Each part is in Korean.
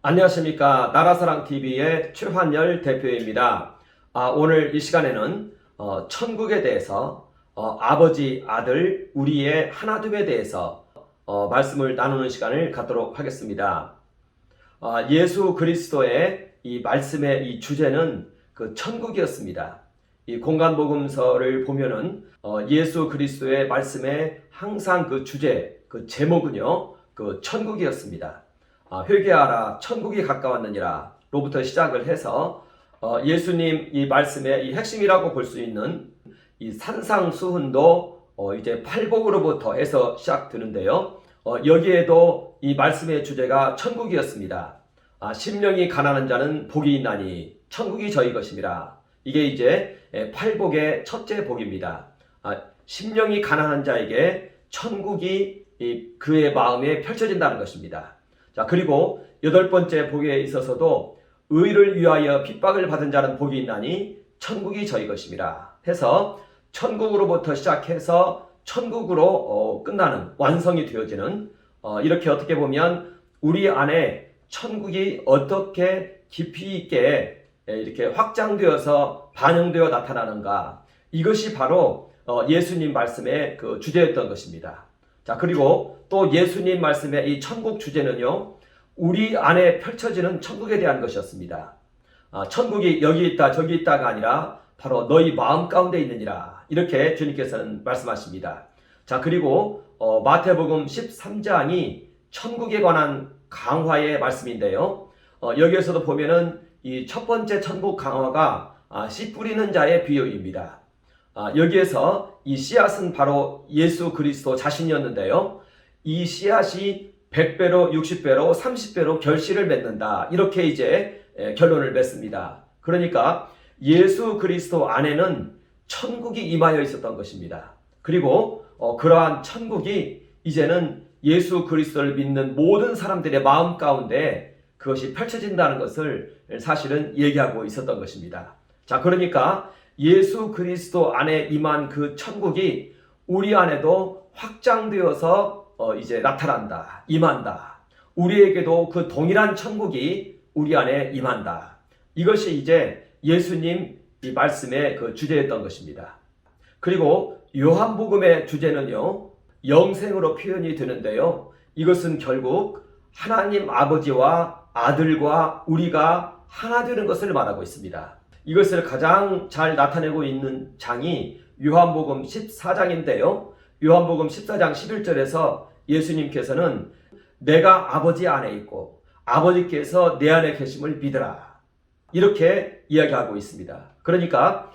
안녕하십니까. 나라사랑TV의 최환열 대표입니다. 오늘 이 시간에는 천국에 대해서 아버지, 아들, 우리의 하나됨에 대해서 말씀을 나누는 시간을 갖도록 하겠습니다. 예수 그리스도의 이 말씀의 이 주제는 그 천국이었습니다. 이 공간복음서를 보면은 예수 그리스도의 말씀에 항상 그 주제, 그 제목은요, 그 천국이었습니다. 회개하라 천국이 가까웠느니라 로부터 시작을 해서 예수님 이 말씀의 이 핵심이라고 볼 수 있는 이 산상수훈도 이제 팔복으로부터 해서 시작되는데요. 여기에도 이 말씀의 주제가 천국이었습니다. 심령이 가난한 자는 복이 있나니 천국이 저희 것임이라. 이게 이제 팔복의 첫째 복입니다. 심령이 가난한 자에게 천국이 그의 마음에 펼쳐진다는 것입니다. 자, 그리고 여덟 번째 복에 있어서도 의를 위하여 핍박을 받은 자는 복이 있나니 천국이 저희 것임이라 해서 천국으로부터 시작해서 천국으로 끝나는 완성이 되어지는 이렇게 어떻게 보면 우리 안에 천국이 어떻게 깊이 있게 이렇게 확장되어서 반영되어 나타나는가, 이것이 바로 예수님 말씀의 그 주제였던 것입니다. 자, 그리고 또 예수님 말씀의 이 천국 주제는요, 우리 안에 펼쳐지는 천국에 대한 것이었습니다. 천국이 여기 있다 저기 있다가 아니라 바로 너희 마음 가운데 있느니라, 이렇게 주님께서는 말씀하십니다. 자, 그리고 마태복음 13장이 천국에 관한 강화의 말씀인데요, 여기에서도 보면은 이 첫 번째 천국 강화가 씨 뿌리는 자의 비유입니다. 여기에서 이 씨앗은 바로 예수 그리스도 자신이었는데요, 이 씨앗이 100배로 60배로 30배로 결실을 맺는다, 이렇게 이제 결론을 맺습니다. 그러니까 예수 그리스도 안에는 천국이 임하여 있었던 것입니다. 그리고 그러한 천국이 이제는 예수 그리스도를 믿는 모든 사람들의 마음 가운데 그것이 펼쳐진다는 것을 사실은 얘기하고 있었던 것입니다. 자, 그러니까 예수 그리스도 안에 임한 그 천국이 우리 안에도 확장되어서 이제 나타난다, 임한다. 우리에게도 그 동일한 천국이 우리 안에 임한다. 이것이 이제 예수님 이 말씀의 그 주제였던 것입니다. 그리고 요한복음의 주제는요, 영생으로 표현이 되는데요, 이것은 결국 하나님 아버지와 아들과 우리가 하나 되는 것을 말하고 있습니다. 이것을 가장 잘 나타내고 있는 장이 요한복음 14장인데요. 요한복음 14장 11절에서 예수님께서는 내가 아버지 안에 있고 아버지께서 내 안에 계심을 믿으라, 이렇게 이야기하고 있습니다. 그러니까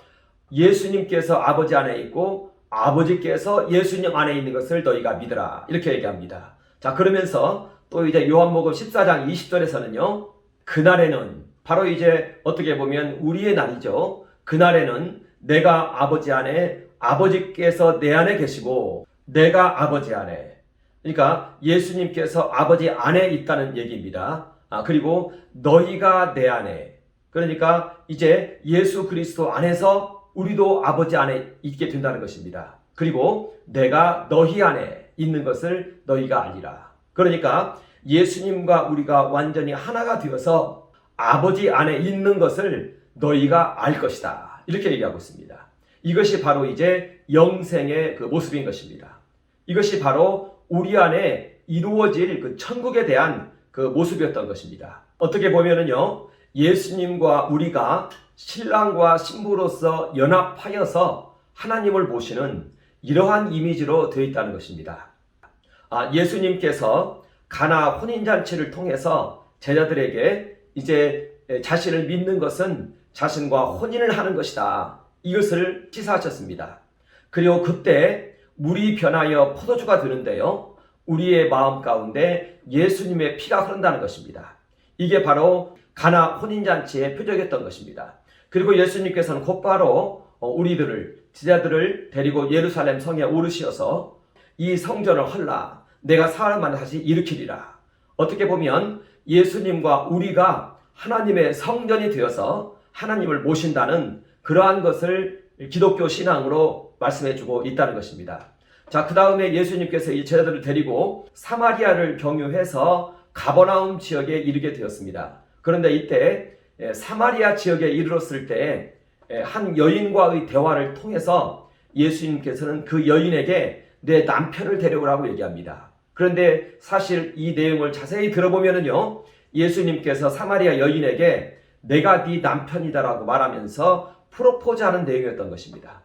예수님께서 아버지 안에 있고 아버지께서 예수님 안에 있는 것을 너희가 믿으라, 이렇게 얘기합니다. 자, 그러면서 또 이제 요한복음 14장 20절에서는요, 그날에는 바로 이제 어떻게 보면 우리의 날이죠. 그날에는 내가 아버지 안에, 아버지께서 내 안에 계시고 내가 아버지 안에, 그러니까 예수님께서 아버지 안에 있다는 얘기입니다. 그리고 너희가 내 안에, 그러니까 이제 예수 그리스도 안에서 우리도 아버지 안에 있게 된다는 것입니다. 그리고 내가 너희 안에 있는 것을 너희가 알리라. 그러니까 예수님과 우리가 완전히 하나가 되어서 아버지 안에 있는 것을 너희가 알 것이다, 이렇게 얘기하고 있습니다. 이것이 바로 이제 영생의 그 모습인 것입니다. 이것이 바로 우리 안에 이루어질 그 천국에 대한 그 모습이었던 것입니다. 어떻게 보면은요, 예수님과 우리가 신랑과 신부로서 연합하여서 하나님을 모시는 이러한 이미지로 되어 있다는 것입니다. 예수님께서 가나 혼인잔치를 통해서 제자들에게 이제 자신을 믿는 것은 자신과 혼인을 하는 것이다, 이것을 시사하셨습니다. 그리고 그때 물이 변하여 포도주가 되는데요, 우리의 마음 가운데 예수님의 피가 흐른다는 것입니다. 이게 바로 가나 혼인잔치의 표적이었던 것입니다. 그리고 예수님께서는 곧바로 우리들을, 제자들을 데리고 예루살렘 성에 오르시어서 이 성전을 헐라, 내가 사흘 만에 다시 일으키리라. 어떻게 보면 예수님과 우리가 하나님의 성전이 되어서 하나님을 모신다는 그러한 것을 기독교 신앙으로 말씀해주고 있다는 것입니다. 자, 그 다음에 예수님께서 이 제자들을 데리고 사마리아를 경유해서 가버나움 지역에 이르게 되었습니다. 그런데 이때 사마리아 지역에 이르렀을 때 한 여인과의 대화를 통해서 예수님께서는 그 여인에게 내 남편을 데려오라고 얘기합니다. 그런데 사실 이 내용을 자세히 들어보면요, 예수님께서 사마리아 여인에게 내가 네 남편이다라고 말하면서 프로포즈하는 내용이었던 것입니다.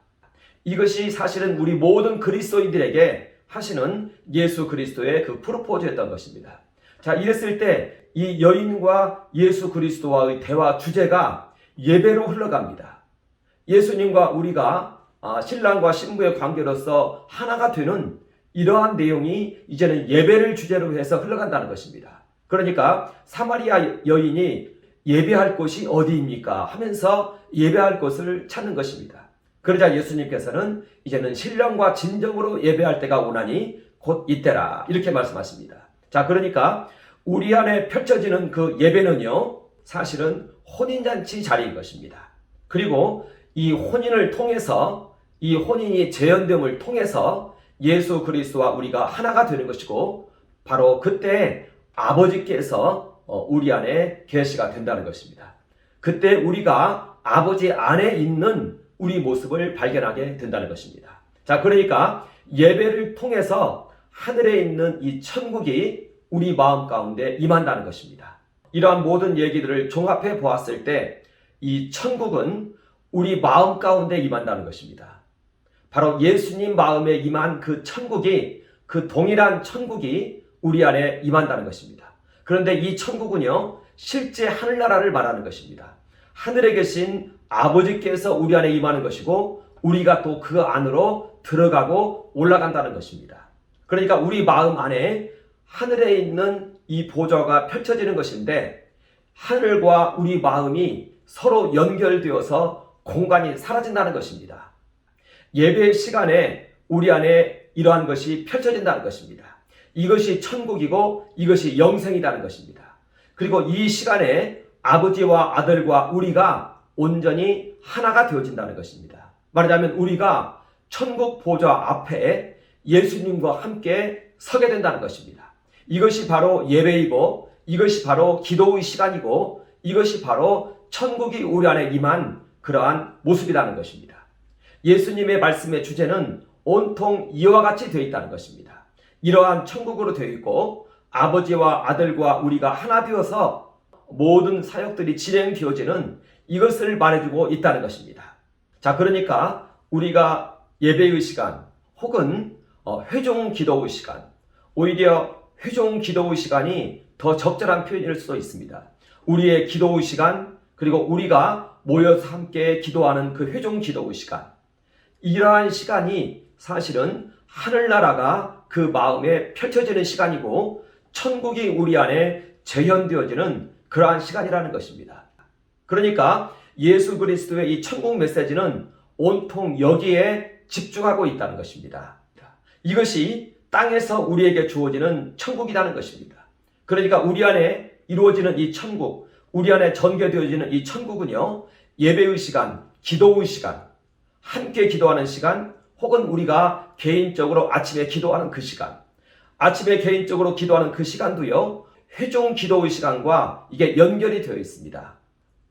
이것이 사실은 우리 모든 그리스도인들에게 하시는 예수 그리스도의 그 프로포즈였던 것입니다. 자, 이랬을 때 이 여인과 예수 그리스도와의 대화 주제가 예배로 흘러갑니다. 예수님과 우리가 신랑과 신부의 관계로서 하나가 되는 이러한 내용이 이제는 예배를 주제로 해서 흘러간다는 것입니다. 그러니까 사마리아 여인이 예배할 곳이 어디입니까? 하면서 예배할 곳을 찾는 것입니다. 그러자 예수님께서는 이제는 신령과 진정으로 예배할 때가 오나니 곧 이때라 이렇게 말씀하십니다. 자, 그러니까 우리 안에 펼쳐지는 그 예배는요, 사실은 혼인잔치 자리인 것입니다. 그리고 이 혼인을 통해서, 이 혼인이 재현됨을 통해서 예수 그리스도와 우리가 하나가 되는 것이고, 바로 그때 아버지께서 우리 안에 계시가 된다는 것입니다. 그때 우리가 아버지 안에 있는 우리 모습을 발견하게 된다는 것입니다. 자, 그러니까 예배를 통해서 하늘에 있는 이 천국이 우리 마음 가운데 임한다는 것입니다. 이러한 모든 얘기들을 종합해 보았을 때 이 천국은 우리 마음 가운데 임한다는 것입니다. 바로 예수님 마음에 임한 그 천국이, 그 동일한 천국이 우리 안에 임한다는 것입니다. 그런데 이 천국은요, 실제 하늘나라를 말하는 것입니다. 하늘에 계신 아버지께서 우리 안에 임하는 것이고, 우리가 또 그 안으로 들어가고 올라간다는 것입니다. 그러니까 우리 마음 안에 하늘에 있는 이 보좌가 펼쳐지는 것인데, 하늘과 우리 마음이 서로 연결되어서 공간이 사라진다는 것입니다. 예배 시간에 우리 안에 이러한 것이 펼쳐진다는 것입니다. 이것이 천국이고 이것이 영생이라는 것입니다. 그리고 이 시간에 아버지와 아들과 우리가 온전히 하나가 되어진다는 것입니다. 말하자면 우리가 천국 보좌 앞에 예수님과 함께 서게 된다는 것입니다. 이것이 바로 예배이고, 이것이 바로 기도의 시간이고, 이것이 바로 천국이 우리 안에 임한 그러한 모습이라는 것입니다. 예수님의 말씀의 주제는 온통 이와 같이 되어 있다는 것입니다. 이러한 천국으로 되어 있고, 아버지와 아들과 우리가 하나 되어서 모든 사역들이 진행되어지는 이것을 말해주고 있다는 것입니다. 자, 그러니까 우리가 예배의 시간 혹은 회종 기도의 시간, 오히려 회종 기도의 시간이 더 적절한 표현일 수도 있습니다. 우리의 기도의 시간, 그리고 우리가 모여서 함께 기도하는 그 회종 기도의 시간, 이러한 시간이 사실은 하늘나라가 그 마음에 펼쳐지는 시간이고, 천국이 우리 안에 재현되어지는 그러한 시간이라는 것입니다. 그러니까 예수 그리스도의 이 천국 메시지는 온통 여기에 집중하고 있다는 것입니다. 이것이 땅에서 우리에게 주어지는 천국이라는 것입니다. 그러니까 우리 안에 이루어지는 이 천국, 우리 안에 전개되어지는 이 천국은요, 예배의 시간, 기도의 시간, 함께 기도하는 시간, 혹은 우리가 개인적으로 아침에 기도하는 그 시간, 아침에 개인적으로 기도하는 그 시간도요, 회종 기도의 시간과 이게 연결이 되어 있습니다.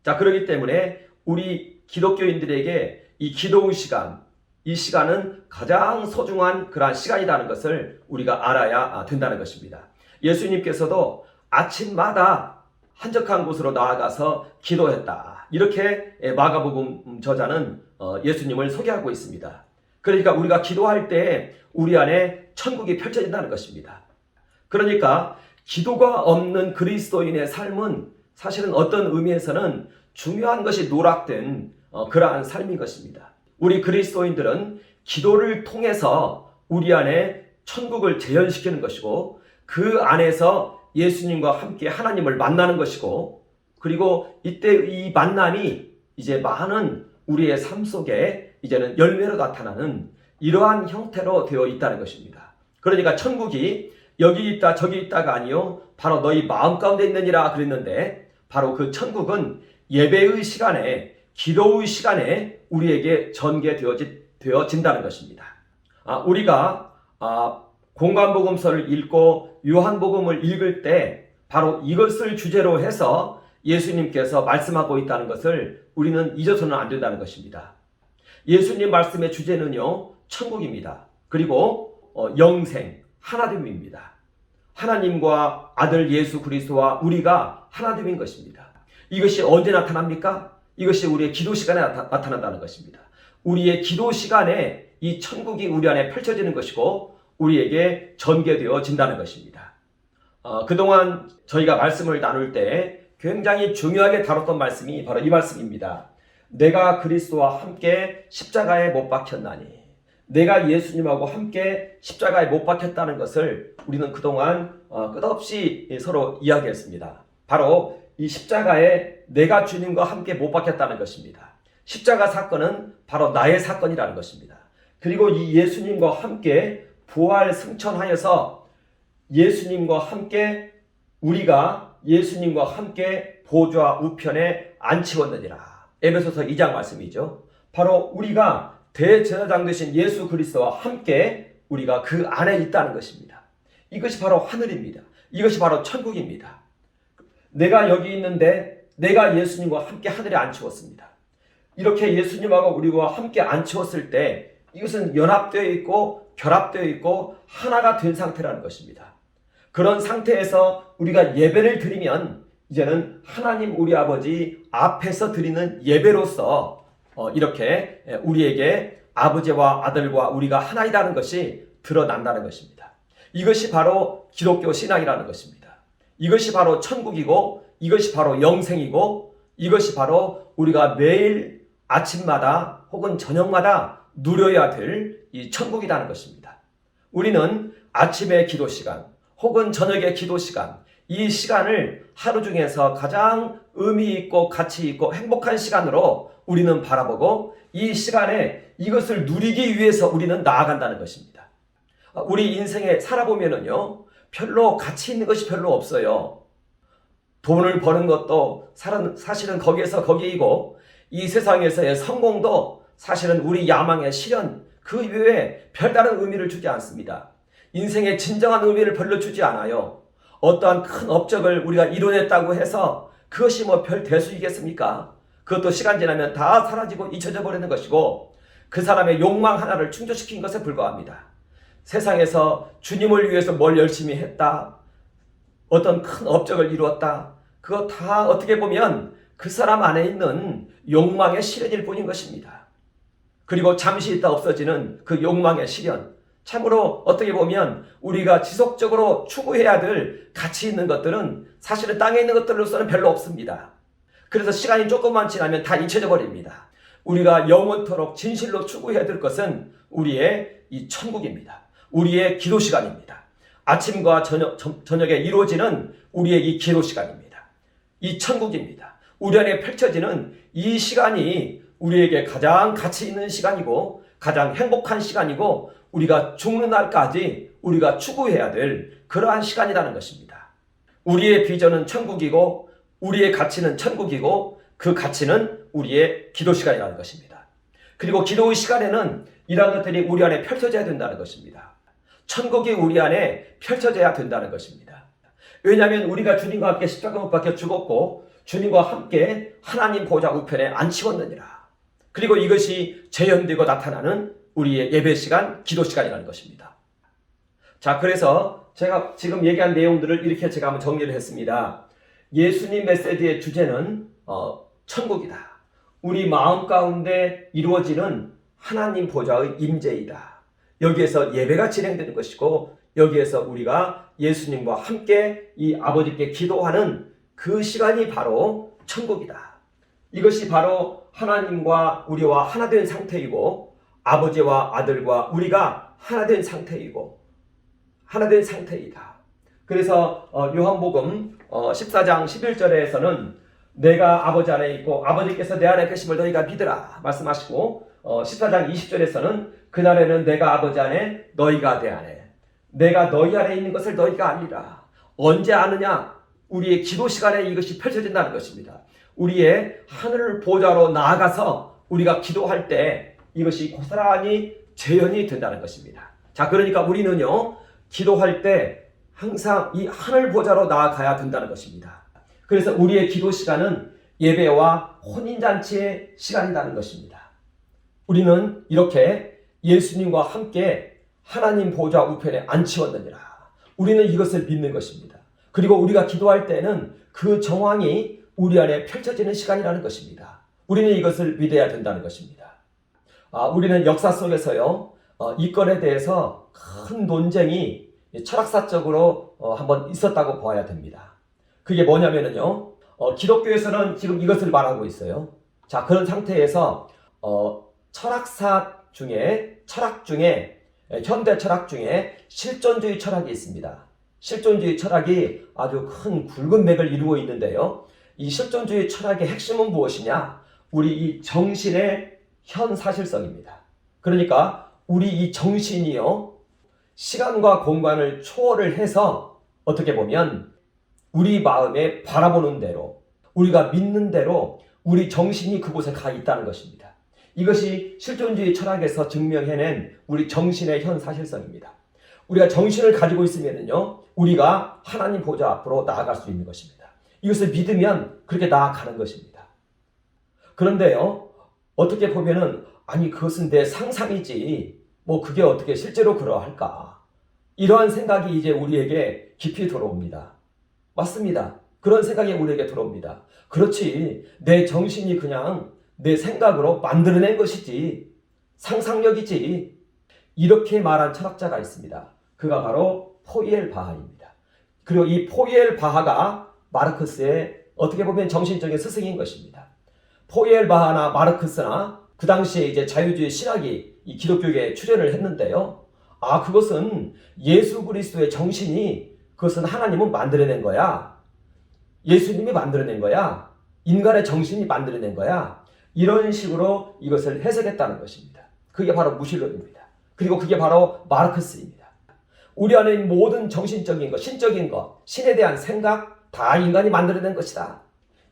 자, 그렇기 때문에 우리 기독교인들에게 이 기도의 시간, 이 시간은 가장 소중한 그러한 시간이라는 것을 우리가 알아야 된다는 것입니다. 예수님께서도 아침마다 한적한 곳으로 나아가서 기도했다, 이렇게 마가복음 저자는 예수님을 소개하고 있습니다. 그러니까 우리가 기도할 때 우리 안에 천국이 펼쳐진다는 것입니다. 그러니까 기도가 없는 그리스도인의 삶은 사실은 어떤 의미에서는 중요한 것이 누락된 그러한 삶인 것입니다. 우리 그리스도인들은 기도를 통해서 우리 안에 천국을 재현시키는 것이고, 그 안에서 예수님과 함께 하나님을 만나는 것이고, 그리고 이때 이 만남이 이제 많은 우리의 삶 속에 이제는 열매로 나타나는 이러한 형태로 되어 있다는 것입니다. 그러니까 천국이 여기 있다 저기 있다가 아니요, 바로 너희 마음 가운데 있느니라 그랬는데, 바로 그 천국은 예배의 시간에, 기도의 시간에 우리에게 전개되어진다는 것입니다. 우리가 공관복음서를 읽고 요한복음을 읽을 때 바로 이것을 주제로 해서 예수님께서 말씀하고 있다는 것을 우리는 잊어서는 안 된다는 것입니다. 예수님 말씀의 주제는요, 천국입니다. 그리고 영생, 하나됨입니다. 하나님과 아들 예수 그리스도와 우리가 하나됨인 것입니다. 이것이 언제 나타납니까? 이것이 우리의 기도 시간에 나타난다는 것입니다. 우리의 기도 시간에 이 천국이 우리 안에 펼쳐지는 것이고 우리에게 전개되어진다는 것입니다. 그동안 저희가 말씀을 나눌 때 굉장히 중요하게 다뤘던 말씀이 바로 이 말씀입니다. 내가 그리스도와 함께 십자가에 못 박혔나니, 내가 예수님하고 함께 십자가에 못 박혔다는 것을 우리는 그동안 끝없이 서로 이야기했습니다. 바로 이 십자가에 내가 주님과 함께 못 박혔다는 것입니다. 십자가 사건은 바로 나의 사건이라는 것입니다. 그리고 이 예수님과 함께 부활 승천하여서 예수님과 함께 우리가 예수님과 함께 보좌 우편에 앉히었느니라. 에베소서 2장 말씀이죠. 바로 우리가 대제사장 되신 예수 그리스도와 함께 우리가 그 안에 있다는 것입니다. 이것이 바로 하늘입니다. 이것이 바로 천국입니다. 내가 여기 있는데 내가 예수님과 함께 하늘에 앉히었습니다. 이렇게 예수님하고 우리와 함께 앉히었을 때 이것은 연합되어 있고 결합되어 있고 하나가 된 상태라는 것입니다. 그런 상태에서 우리가 예배를 드리면 이제는 하나님 우리 아버지 앞에서 드리는 예배로서 이렇게 우리에게 아버지와 아들과 우리가 하나이라는 것이 드러난다는 것입니다. 이것이 바로 기독교 신앙이라는 것입니다. 이것이 바로 천국이고 이것이 바로 영생이고 이것이 바로 우리가 매일 아침마다 혹은 저녁마다 누려야 될 이 천국이라는 것입니다. 우리는 아침의 기도 시간 혹은 저녁의 기도 시간, 이 시간을 하루 중에서 가장 의미 있고 가치 있고 행복한 시간으로 우리는 바라보고 이 시간에 이것을 누리기 위해서 우리는 나아간다는 것입니다. 우리 인생에 살아보면은요, 별로 가치 있는 것이 별로 없어요. 돈을 버는 것도 사실은 거기에서 거기이고 이 세상에서의 성공도 사실은 우리 야망의 실현 그 외에 별다른 의미를 주지 않습니다. 인생의 진정한 의미를 별로 주지 않아요. 어떠한 큰 업적을 우리가 이뤄냈다고 해서 그것이 뭐 별 대수이겠습니까? 그것도 시간 지나면 다 사라지고 잊혀져 버리는 것이고 그 사람의 욕망 하나를 충족시킨 것에 불과합니다. 세상에서 주님을 위해서 뭘 열심히 했다, 어떤 큰 업적을 이루었다, 그거 다 어떻게 보면 그 사람 안에 있는 욕망의 실현일 뿐인 것입니다. 그리고 잠시 있다 없어지는 그 욕망의 실현, 참으로 어떻게 보면 우리가 지속적으로 추구해야 될 가치 있는 것들은 사실은 땅에 있는 것들로서는 별로 없습니다. 그래서 시간이 조금만 지나면 다 잊혀져 버립니다. 우리가 영원토록 진실로 추구해야 될 것은 우리의 이 천국입니다. 우리의 기도 시간입니다. 아침과 저녁에 이루어지는 우리의 이 기도 시간입니다. 이 천국입니다. 우리 안에 펼쳐지는 이 시간이 우리에게 가장 가치 있는 시간이고 가장 행복한 시간이고 우리가 죽는 날까지 우리가 추구해야 될 그러한 시간이라는 것입니다. 우리의 비전은 천국이고 우리의 가치는 천국이고 그 가치는 우리의 기도 시간이라는 것입니다. 그리고 기도의 시간에는 이러한 것들이 우리 안에 펼쳐져야 된다는 것입니다. 천국이 우리 안에 펼쳐져야 된다는 것입니다. 왜냐하면 우리가 주님과 함께 십자가 못 박혀 죽었고 주님과 함께 하나님 보좌 우편에 앉히었느니라. 그리고 이것이 재현되고 나타나는 우리의 예배 시간, 기도 시간이라는 것입니다. 자, 그래서 제가 지금 얘기한 내용들을 이렇게 제가 한번 정리를 했습니다. 예수님 메시지의 주제는 천국이다. 우리 마음 가운데 이루어지는 하나님 보좌의 임재이다. 여기에서 예배가 진행되는 것이고 여기에서 우리가 예수님과 함께 이 아버지께 기도하는 그 시간이 바로 천국이다. 이것이 바로 하나님과 우리와 하나 된 상태이고 아버지와 아들과 우리가 하나 된 상태이고 하나 된 상태이다. 그래서 요한복음 14장 11절에서는 내가 아버지 안에 있고 아버지께서 내 안에 계심을 너희가 믿으라 말씀하시고 14장 20절에서는 그날에는 내가 아버지 안에 너희가 내 안에 내가 너희 안에 있는 것을 너희가 알리라. 언제 아느냐? 우리의 기도 시간에 이것이 펼쳐진다는 것입니다. 우리의 하늘 보좌로 나아가서 우리가 기도할 때 이것이 고스란히 재현이 된다는 것입니다. 자, 그러니까 우리는요, 기도할 때 항상 이 하늘 보좌로 나아가야 된다는 것입니다. 그래서 우리의 기도 시간은 예배와 혼인잔치의 시간이라는 것입니다. 우리는 이렇게 예수님과 함께 하나님 보좌 우편에 앉히었느니라. 우리는 이것을 믿는 것입니다. 그리고 우리가 기도할 때는 그 정황이 우리 안에 펼쳐지는 시간이라는 것입니다. 우리는 이것을 믿어야 된다는 것입니다. 우리는 역사 속에서요, 이 건에 대해서 큰 논쟁이 철학사적으로 한번 있었다고 보아야 됩니다. 그게 뭐냐면요, 기독교에서는 지금 이것을 말하고 있어요. 자, 그런 상태에서 철학 중에 현대 철학 중에 실존주의 철학이 있습니다. 실존주의 철학이 아주 큰 굵은 맥을 이루고 있는데요. 이 실존주의 철학의 핵심은 무엇이냐? 우리 이 정신의 현사실성입니다. 그러니까 우리 이 정신이요, 시간과 공간을 초월을 해서 어떻게 보면 우리 마음에 바라보는 대로, 우리가 믿는 대로 우리 정신이 그곳에 가 있다는 것입니다. 이것이 실존주의 철학에서 증명해낸 우리 정신의 현사실성입니다. 우리가 정신을 가지고 있으면요, 우리가 하나님 보좌 앞으로 나아갈 수 있는 것입니다. 이것을 믿으면 그렇게 나아가는 것입니다. 그런데요, 어떻게 보면은 아니 그것은 내 상상이지 뭐 그게 어떻게 실제로 그러할까, 이러한 생각이 이제 우리에게 깊이 들어옵니다. 맞습니다. 그런 생각이 우리에게 들어옵니다. 그렇지, 내 정신이 그냥 내 생각으로 만들어낸 것이지, 상상력이지, 이렇게 말한 철학자가 있습니다. 그가 바로 포이엘 바하입니다. 그리고 이 포이엘 바하가 마르크스의 어떻게 보면 정신적인 스승인 것입니다. 포이엘 바하나 마르크스나 그 당시에 이제 자유주의 신학이 이 기독교계에 출현을 했는데요. 그것은 예수 그리스도의 정신이, 그것은 하나님은 만들어낸 거야. 예수님이 만들어낸 거야. 인간의 정신이 만들어낸 거야. 이런 식으로 이것을 해석했다는 것입니다. 그게 바로 무신론입니다. 그리고 그게 바로 마르크스입니다. 우리 안에 있는 모든 정신적인 것, 신적인 것, 신에 대한 생각 다 인간이 만들어낸 것이다.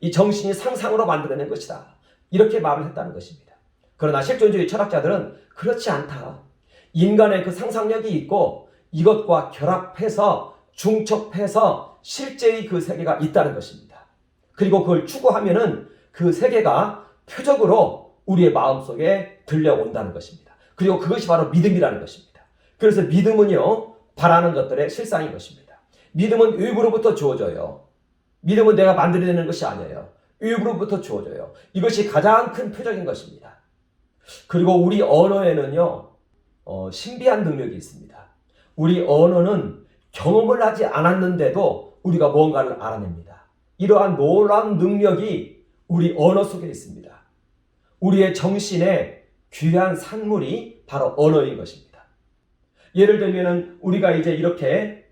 이 정신이 상상으로 만들어낸 것이다. 이렇게 말을 했다는 것입니다. 그러나 실존주의 철학자들은 그렇지 않다. 인간의 그 상상력이 있고 이것과 결합해서 중첩해서 실제의 그 세계가 있다는 것입니다. 그리고 그걸 추구하면은 그 세계가 표적으로 우리의 마음속에 들려온다는 것입니다. 그리고 그것이 바로 믿음이라는 것입니다. 그래서 믿음은요, 바라는 것들의 실상인 것입니다. 믿음은 외부로부터 주어져요. 믿음은 내가 만들어내는 것이 아니에요. 외부로부터 주어져요. 이것이 가장 큰 표적인 것입니다. 그리고 우리 언어에는요, 신비한 능력이 있습니다. 우리 언어는 경험을 하지 않았는데도 우리가 무언가를 알아냅니다. 이러한 놀라운 능력이 우리 언어 속에 있습니다. 우리의 정신의 귀한 산물이 바로 언어인 것입니다. 예를 들면 우리가 이제 이렇게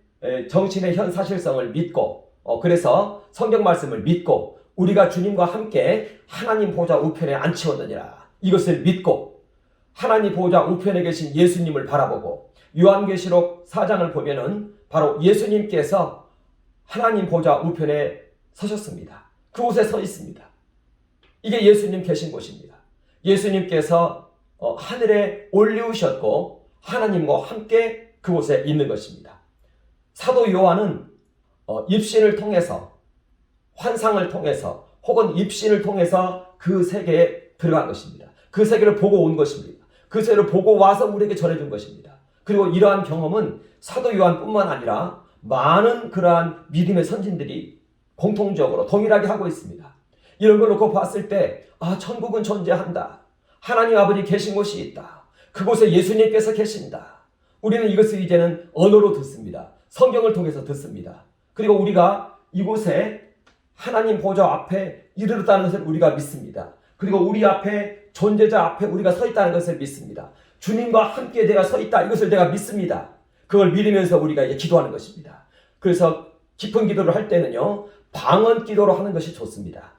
정신의 현사실성을 믿고, 그래서 성경 말씀을 믿고 우리가 주님과 함께 하나님 보좌 우편에 앉히었느니라, 이것을 믿고 하나님 보좌 우편에 계신 예수님을 바라보고 요한계시록 4장을 보면은 바로 예수님께서 하나님 보좌 우편에 서셨습니다. 그곳에 서 있습니다. 이게 예수님 계신 곳입니다. 예수님께서 하늘에 올리우셨고 하나님과 함께 그곳에 있는 것입니다. 사도 요한은 입신을 통해서, 환상을 통해서 혹은 입신을 통해서 그 세계에 들어간 것입니다. 그 세계를 보고 온 것입니다. 그 세계를 보고 와서 우리에게 전해준 것입니다. 그리고 이러한 경험은 사도 요한뿐만 아니라 많은 그러한 믿음의 선진들이 공통적으로 동일하게 하고 있습니다. 이런 걸 놓고 봤을 때 천국은 존재한다. 하나님 아버지 계신 곳이 있다. 그곳에 예수님께서 계신다. 우리는 이것을 이제는 언어로 듣습니다. 성경을 통해서 듣습니다. 그리고 우리가 이곳에 하나님 보좌 앞에 이르렀다는 것을 우리가 믿습니다. 그리고 우리 앞에 존재자 앞에 우리가 서 있다는 것을 믿습니다. 주님과 함께 내가 서 있다, 이것을 내가 믿습니다. 그걸 믿으면서 우리가 이제 기도하는 것입니다. 그래서 깊은 기도를 할 때는요, 방언 기도로 하는 것이 좋습니다.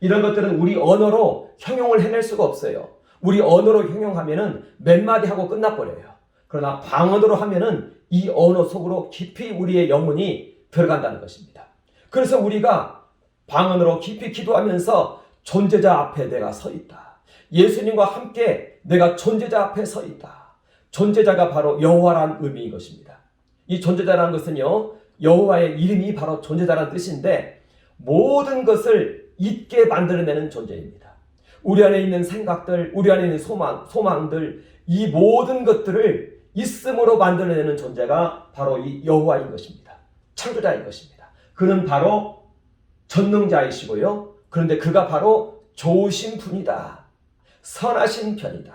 이런 것들은 우리 언어로 형용을 해낼 수가 없어요. 우리 언어로 형용하면은 몇 마디 하고 끝나버려요. 그러나 방언으로 하면은 이 언어 속으로 깊이 우리의 영혼이 들어간다는 것입니다. 그래서 우리가 방언으로 깊이 기도하면서 존재자 앞에 내가 서 있다. 예수님과 함께 내가 존재자 앞에 서 있다. 존재자가 바로 여호와라는 의미인 것입니다. 이 존재자라는 것은요, 여호와의 이름이 바로 존재자라는 뜻인데 모든 것을 있게 만들어내는 존재입니다. 우리 안에 있는 생각들, 우리 안에 있는 소망들, 이 모든 것들을 있음으로 만들어내는 존재가 바로 이 여호와인 것입니다. 창조자인 것입니다. 그는 바로 전능자이시고요. 그런데 그가 바로 좋으신 분이다. 선하신 편이다.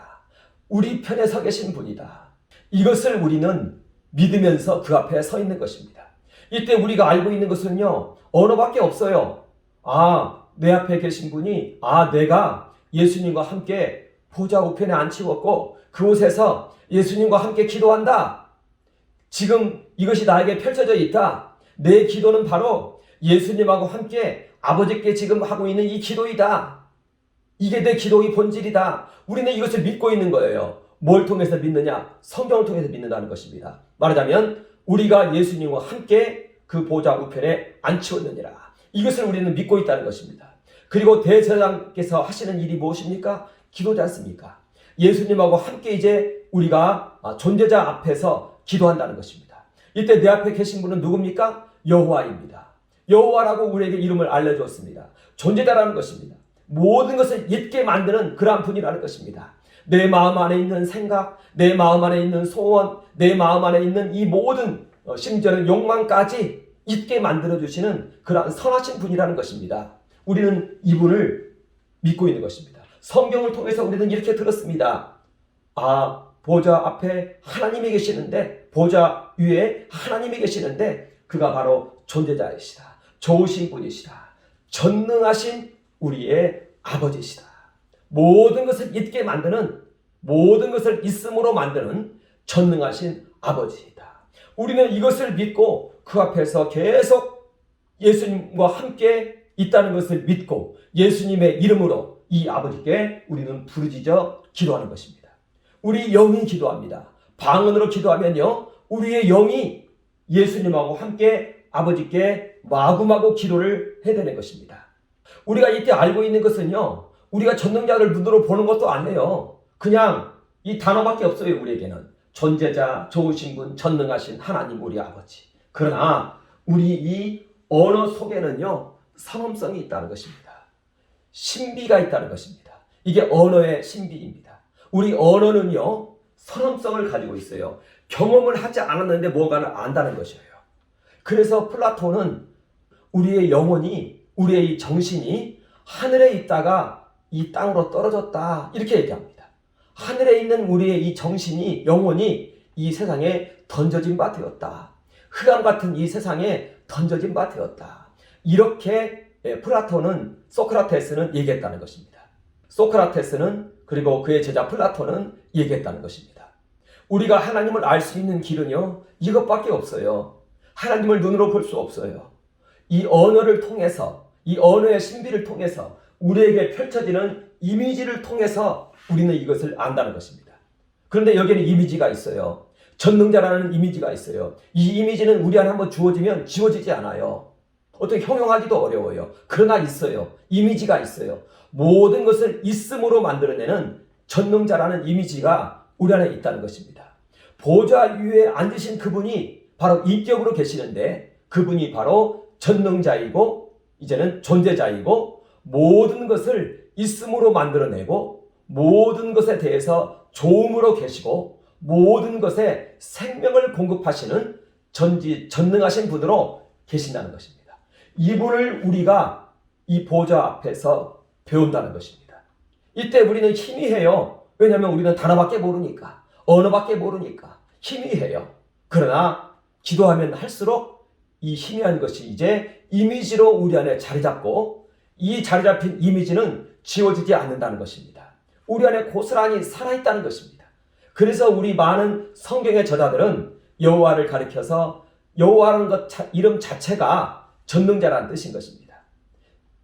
우리 편에 서 계신 분이다. 이것을 우리는 믿으면서 그 앞에 서 있는 것입니다. 이때 우리가 알고 있는 것은요, 언어밖에 없어요. 내 앞에 계신 분이, 내가 예수님과 함께 보좌 우편에 앉히었고 그곳에서 예수님과 함께 기도한다. 지금 이것이 나에게 펼쳐져 있다. 내 기도는 바로 예수님하고 함께 아버지께 지금 하고 있는 이 기도이다. 이게 내 기도의 본질이다. 우리는 이것을 믿고 있는 거예요. 뭘 통해서 믿느냐? 성경을 통해서 믿는다는 것입니다. 말하자면 우리가 예수님과 함께 그 보좌 우편에 앉히었느니라. 이것을 우리는 믿고 있다는 것입니다. 그리고 대제사장께서 하시는 일이 무엇입니까? 기도지 않습니까? 예수님하고 함께 이제 우리가 존재자 앞에서 기도한다는 것입니다. 이때 내 앞에 계신 분은 누굽니까? 여호와입니다. 여호와라고 우리에게 이름을 알려주었습니다. 존재자라는 것입니다. 모든 것을 잊게 만드는 그러한 분이라는 것입니다. 내 마음 안에 있는 생각, 내 마음 안에 있는 소원, 내 마음 안에 있는 이 모든 심지어는 욕망까지 잊게 만들어주시는 그러한 선하신 분이라는 것입니다. 우리는 이분을 믿고 있는 것입니다. 성경을 통해서 우리는 이렇게 들었습니다. 보좌 앞에 하나님이 계시는데, 보좌 위에 하나님이 계시는데 그가 바로 존재자이시다. 좋으신 분이시다. 전능하신 우리의 아버지시다. 모든 것을 잊게 만드는, 모든 것을 있음으로 만드는 전능하신 아버지이다. 우리는 이것을 믿고 그 앞에서 계속 예수님과 함께 있다는 것을 믿고 예수님의 이름으로 이 아버지께 우리는 부르짖어 기도하는 것입니다. 우리 영이 기도합니다. 방언으로 기도하면요, 우리의 영이 예수님하고 함께 아버지께 마구마구 기도를 해야 되는 것입니다. 우리가 이때 알고 있는 것은요, 우리가 전능자를 눈으로 보는 것도 아니에요. 그냥 이 단어밖에 없어요. 우리에게는 존재자, 좋으신 분, 전능하신 하나님 우리 아버지. 그러나 우리 이 언어 속에는요, 상험성이 있다는 것입니다. 신비가 있다는 것입니다. 이게 언어의 신비입니다. 우리 언어는요, 선험성을 가지고 있어요. 경험을 하지 않았는데 뭔가를 안다는 것이에요. 그래서 플라톤은 우리의 영혼이, 우리의 이 정신이 하늘에 있다가 이 땅으로 떨어졌다, 이렇게 얘기합니다. 하늘에 있는 우리의 이 정신이, 영혼이 이 세상에 던져진 바 되었다. 흑암 같은 이 세상에 던져진 바 되었다. 이렇게 플라톤은, 소크라테스는 얘기했다는 것입니다. 소크라테스는, 그리고 그의 제자 플라톤은 얘기했다는 것입니다. 우리가 하나님을 알 수 있는 길은요, 이것밖에 없어요. 하나님을 눈으로 볼 수 없어요. 이 언어를 통해서, 이 언어의 신비를 통해서, 우리에게 펼쳐지는 이미지를 통해서 우리는 이것을 안다는 것입니다. 그런데 여기에는 이미지가 있어요. 전능자라는 이미지가 있어요. 이 이미지는 우리 안에 한번 주어지면 지워지지 않아요. 어떻게 형용하기도 어려워요. 그러나 있어요. 이미지가 있어요. 모든 것을 있음으로 만들어내는 전능자라는 이미지가 우리 안에 있다는 것입니다. 보좌 위에 앉으신 그분이 바로 인격으로 계시는데 그분이 바로 전능자이고 이제는 존재자이고 모든 것을 있음으로 만들어내고 모든 것에 대해서 좋음으로 계시고 모든 것에 생명을 공급하시는 전능하신 분으로 계신다는 것입니다. 이분을 우리가 이 보좌 앞에서 배운다는 것입니다. 이때 우리는 희미해요. 왜냐하면 우리는 단어밖에 모르니까, 언어밖에 모르니까 희미해요. 그러나 기도하면 할수록 이 희미한 것이 이제 이미지로 우리 안에 자리 잡고 이 자리 잡힌 이미지는 지워지지 않는다는 것입니다. 우리 안에 고스란히 살아있다는 것입니다. 그래서 우리 많은 성경의 저자들은 여호와를 가리켜서 여호와라는 것 이름 자체가 전능자라는 뜻인 것입니다.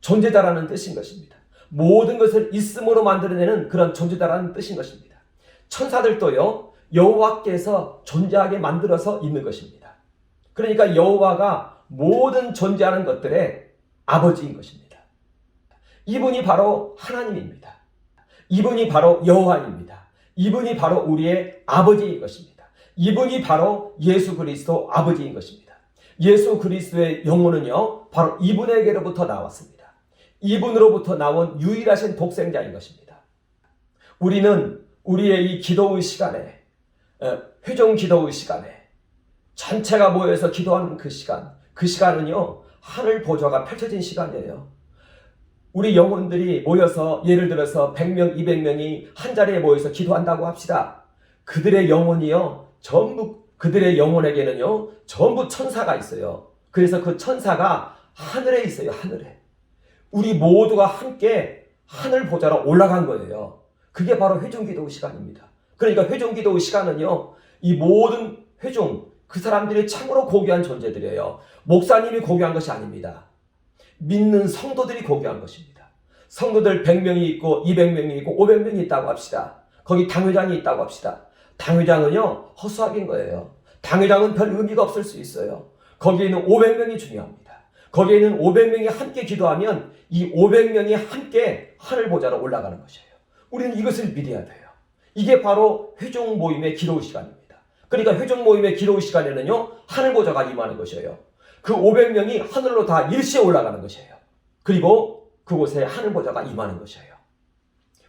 존재자라는 뜻인 것입니다. 모든 것을 있음으로 만들어내는 그런 존재자라는 뜻인 것입니다. 천사들도요, 여호와께서 존재하게 만들어서 있는 것입니다. 그러니까 여호와가 모든 존재하는 것들의 아버지인 것입니다. 이분이 바로 하나님입니다. 이분이 바로 여호와입니다. 이분이 바로 우리의 아버지인 것입니다. 이분이 바로 예수 그리스도 아버지인 것입니다. 예수 그리스도의 영혼은요, 바로 이분에게로부터 나왔습니다. 이분으로부터 나온 유일하신 독생자인 것입니다. 우리는 우리의 이 기도의 시간에, 회중 기도의 시간에 전체가 모여서 기도하는 그 시간은요, 하늘 보좌가 펼쳐진 시간이에요. 우리 영혼들이 모여서, 예를 들어서 100명, 200명이 한 자리에 모여서 기도한다고 합시다. 그들의 영혼이요, 그들의 영혼에게는요, 전부 천사가 있어요. 그래서 그 천사가 하늘에 있어요, 하늘에. 우리 모두가 함께 하늘 보좌로 올라간 거예요. 그게 바로 회중 기도의 시간입니다. 그러니까 회중 기도의 시간은요, 이 모든 회중, 그 사람들이 참으로 고귀한 존재들이에요. 목사님이 고귀한 것이 아닙니다. 믿는 성도들이 고귀한 것입니다. 성도들 100명이 있고 200명이 있고 500명이 있다고 합시다. 거기 당회장이 있다고 합시다. 당회장은요, 허수아비인 거예요. 당회장은 별 의미가 없을 수 있어요. 거기에는 500명이 중요합니다. 거기에는 500명이 함께 기도하면 이 500명이 함께 하늘 보좌로 올라가는 것이에요. 우리는 이것을 믿어야 돼요. 이게 바로 회중 모임의 기도 시간입니다. 그러니까 회중 모임의 기도 시간에는요, 하늘 보좌가 임하는 것이에요. 그 500명이 하늘로 다 일시에 올라가는 것이에요. 그리고 그곳에 하늘 보좌가 임하는 것이에요.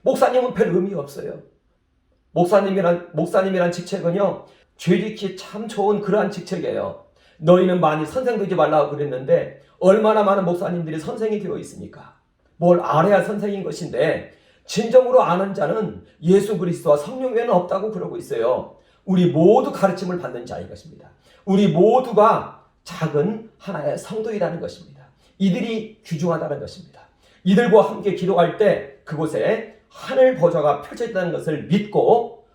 목사님은 별 의미 없어요. 목사님이란 직책은요, 죄짓기 참 좋은 그러한 직책이에요. 너희는 많이 선생 되지 말라고 그랬는데 얼마나 많은 목사님들이 선생이 되어 있습니까? 뭘 알아야 선생인 것인데 진정으로 아는 자는 예수 그리스도와 성령 외에는 없다고 그러고 있어요. 우리 모두 가르침을 받는 자인 것입니다. 우리 모두가 작은 하나의 성도이라는 것입니다. 이들이 귀중하다는 것입니다. 이들과 함께 기도할 때 그곳에 하늘 보좌가 펼쳐진다는 것을 믿고,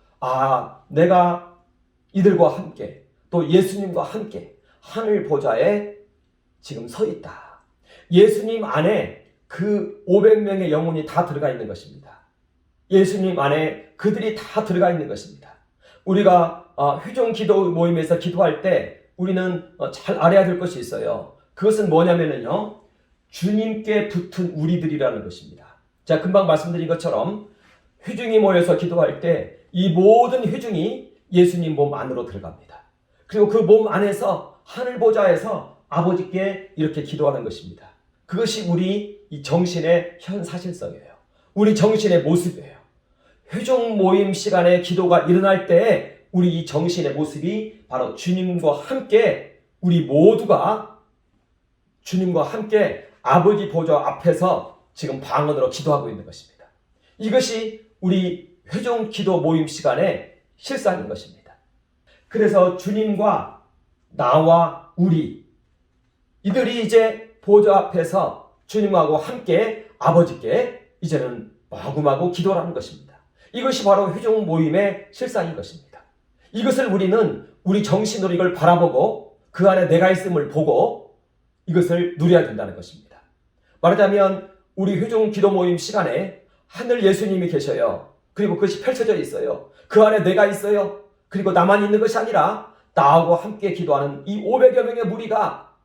내가 이들과 함께 또 예수님과 함께 하늘 보좌에 지금 서 있다. 예수님 안에 그 500명의 영혼이 다 들어가 있는 것입니다. 예수님 안에 그들이 다 들어가 있는 것입니다. 우리가 회중 기도 모임에서 기도할 때 우리는 잘 알아야 될 것이 있어요. 그것은 뭐냐면요, 주님께 붙은 우리들이라는 것입니다. 자, 금방 말씀드린 것처럼 회중이 모여서 기도할 때 이 모든 회중이 예수님 몸 안으로 들어갑니다. 그리고 그 몸 안에서 하늘 보좌에서 아버지께 이렇게 기도하는 것입니다. 그것이 우리 이 정신의 현 사실성이에요. 우리 정신의 모습이에요. 회중 모임 시간에 기도가 일어날 때 우리 이 정신의 모습이 바로 주님과 함께, 우리 모두가 주님과 함께 아버지 보좌 앞에서 지금 방언으로 기도하고 있는 것입니다. 이것이 우리 회중 기도 모임 시간의 실상인 것입니다. 그래서 주님과 나와 이들이 이제 보좌 앞에서 주님하고 함께 아버지께 이제는 마구마구 기도를 하는 것입니다. 이것이 바로 회중 모임의 실상인 것입니다. 이것을 우리는 우리 정신으로 이걸 바라보고 그 안에 내가 있음을 보고 이것을 누려야 된다는 것입니다. 말하자면 우리 회중 기도 모임 시간에 하늘 예수님이 계셔요. 그리고 그것이 펼쳐져 있어요. 그 안에 내가 있어요. 그리고 나만 있는 것이 아니라 나하고 함께 기도하는 이 500여 명의 무리가,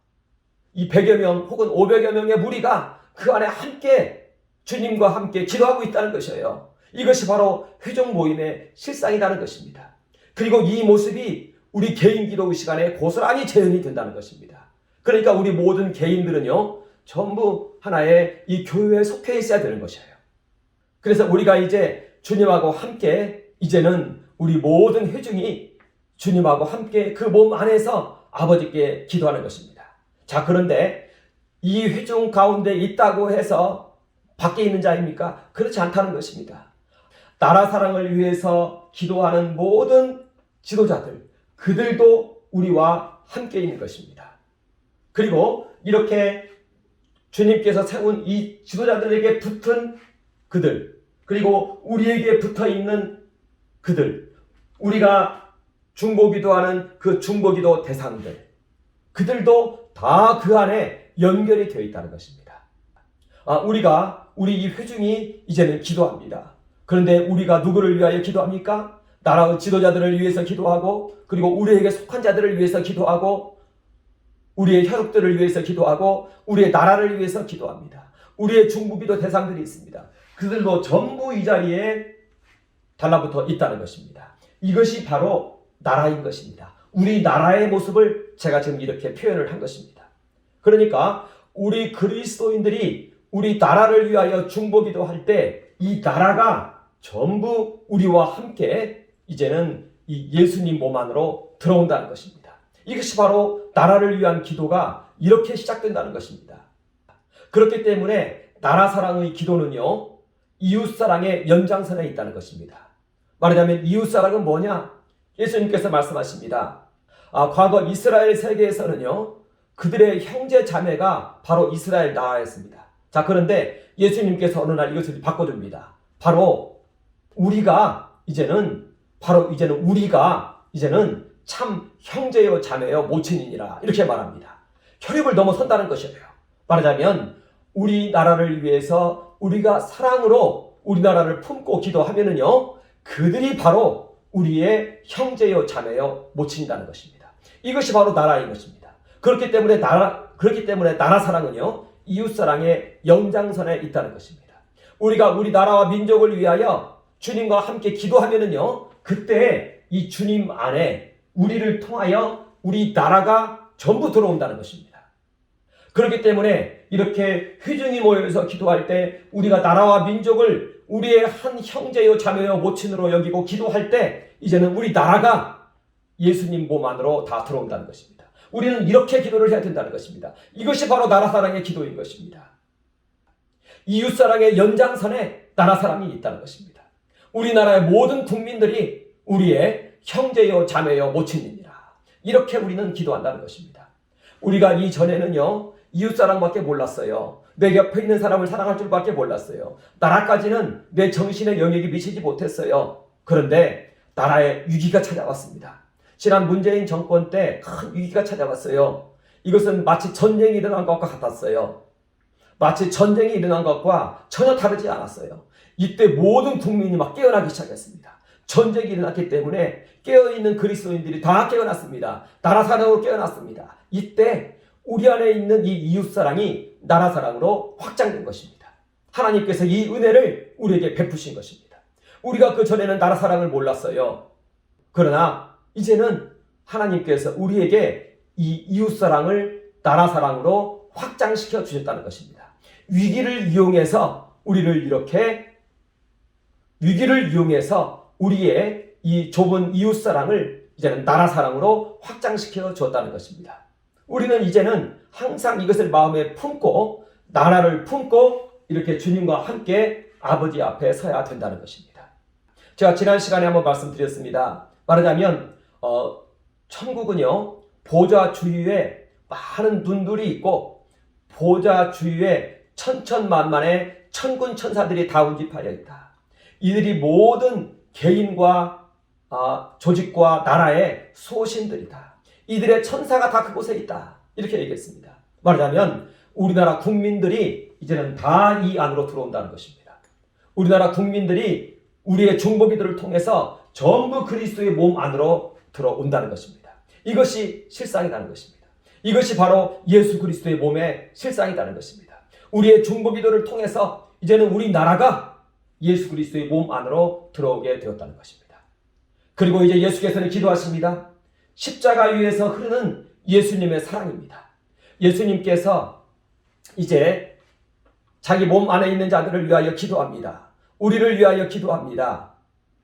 이 100여 명 혹은 500여 명의 무리가 그 안에 함께 주님과 함께 기도하고 있다는 것이에요. 이것이 바로 회중 모임의 실상이라는 것입니다. 그리고 이 모습이 우리 개인 기도 시간에 고스란히 재현이 된다는 것입니다. 그러니까 우리 모든 개인들은요, 전부 하나의 이 교회에 속해 있어야 되는 것이에요. 그래서 우리가 이제 주님하고 함께, 이제는 우리 모든 회중이 주님하고 함께 그 몸 안에서 아버지께 기도하는 것입니다. 자, 그런데 이 회중 가운데 있다고 해서 밖에 있는 자입니까? 그렇지 않다는 것입니다. 나라 사랑을 위해서 기도하는 모든 지도자들, 그들도 우리와 함께 있는 것입니다. 그리고 이렇게 주님께서 세운 이 지도자들에게 붙은 그들, 그리고 우리에게 붙어 있는 그들, 우리가 중보기도하는 그 중보기도 대상들, 그들도 다 그 안에 연결이 되어 있다는 것입니다. 우리 이 회중이 이제는 기도합니다. 그런데 우리가 누구를 위하여 기도합니까? 나라의 지도자들을 위해서 기도하고, 그리고 우리에게 속한 자들을 위해서 기도하고, 우리의 혈육들을 위해서 기도하고, 우리의 나라를 위해서 기도합니다. 우리의 중보기도 대상들이 있습니다. 그들도 전부 이 자리에 달라붙어 있다는 것입니다. 이것이 바로 나라인 것입니다. 우리나라의 모습을 제가 지금 이렇게 표현을 한 것입니다. 그러니까 우리 그리스도인들이 우리 나라를 위하여 중보기도 할 때 이 나라가 전부 우리와 함께 이제는 이 예수님 몸 안으로 들어온다는 것입니다. 이것이 바로 나라를 위한 기도가 이렇게 시작된다는 것입니다. 그렇기 때문에 나라 사랑의 기도는요, 이웃사랑의 연장선에 있다는 것입니다. 말하자면 이웃사랑은 뭐냐? 예수님께서 말씀하십니다. 과거 이스라엘 세계에서는요, 그들의 형제 자매가 바로 이스라엘 나라였습니다. 자, 그런데 예수님께서 어느 날 이것을 바꿔줍니다. 바로 우리가 이제는 참 형제요 자매요 모친이니라, 이렇게 말합니다. 혈육을 넘어선다는 것이에요. 말하자면 우리나라를 위해서 우리가 사랑으로 우리나라를 품고 기도하면은요, 그들이 바로 우리의 형제요 자매요 모친이라는 것입니다. 이것이 바로 나라인 것입니다. 그렇기 때문에 나라 사랑은요, 이웃 사랑의 연장선에 있다는 것입니다. 우리가 우리 나라와 민족을 위하여 주님과 함께 기도하면은요, 그때 이 주님 안에 우리를 통하여 우리 나라가 전부 들어온다는 것입니다. 그렇기 때문에 이렇게 회중이 모여서 기도할 때 우리가 나라와 민족을 우리의 한 형제요 자매요 모친으로 여기고 기도할 때 이제는 우리 나라가 예수님 몸 안으로 다 들어온다는 것입니다. 우리는 이렇게 기도를 해야 된다는 것입니다. 이것이 바로 나라 사랑의 기도인 것입니다. 이웃 사랑의 연장선에 나라 사랑이 있다는 것입니다. 우리나라의 모든 국민들이 우리의 형제요 자매요 모친이니라, 이렇게 우리는 기도한다는 것입니다. 우리가 이전에는요, 이웃사랑밖에 몰랐어요. 내 옆에 있는 사람을 사랑할 줄밖에 몰랐어요. 나라까지는 내 정신의 영역이 미치지 못했어요. 그런데 나라에 위기가 찾아왔습니다. 지난 문재인 정권 때 큰 위기가 찾아왔어요. 이것은 마치 전쟁이 일어난 것과 같았어요. 마치 전쟁이 일어난 것과 전혀 다르지 않았어요. 이때 모든 국민이 막 깨어나기 시작했습니다. 전쟁이 일어났기 때문에 깨어있는 그리스도인들이 다 깨어났습니다. 나라 사랑으로 깨어났습니다. 이때 우리 안에 있는 이 이웃사랑이 나라 사랑으로 확장된 것입니다. 하나님께서 이 은혜를 우리에게 베푸신 것입니다. 우리가 그 전에는 나라 사랑을 몰랐어요. 그러나 이제는 하나님께서 우리에게 이 이웃사랑을 나라 사랑으로 확장시켜 주셨다는 것입니다. 위기를 이용해서 우리의 이 좁은 이웃사랑을 이제는 나라 사랑으로 확장시켜 주었다는 것입니다. 우리는 이제는 항상 이것을 마음에 품고 나라를 품고 이렇게 주님과 함께 아버지 앞에 서야 된다는 것입니다. 제가 지난 시간에 한번 말씀드렸습니다. 말하자면 천국은요, 보좌 주위에 많은 눈들이 있고 보좌 주위에 천천만만의 천군 천사들이 다 운집하여 있다. 이들이 모든 개인과 조직과 나라의 소신들이다. 이들의 천사가 다 그곳에 있다. 이렇게 얘기했습니다. 말하자면 우리나라 국민들이 이제는 다 이 안으로 들어온다는 것입니다. 우리나라 국민들이 우리의 중보기도를 통해서 전부 그리스도의 몸 안으로 들어온다는 것입니다. 이것이 실상이라는 것입니다. 이것이 바로 예수 그리스도의 몸의 실상이라는 것입니다. 우리의 중보기도를 통해서 이제는 우리 나라가 예수 그리스도의 몸 안으로 들어오게 되었다는 것입니다. 그리고 이제 예수께서는 기도하십니다. 십자가 위에서 흐르는 예수님의 사랑입니다. 예수님께서 이제 자기 몸 안에 있는 자들을 위하여 기도합니다. 우리를 위하여 기도합니다.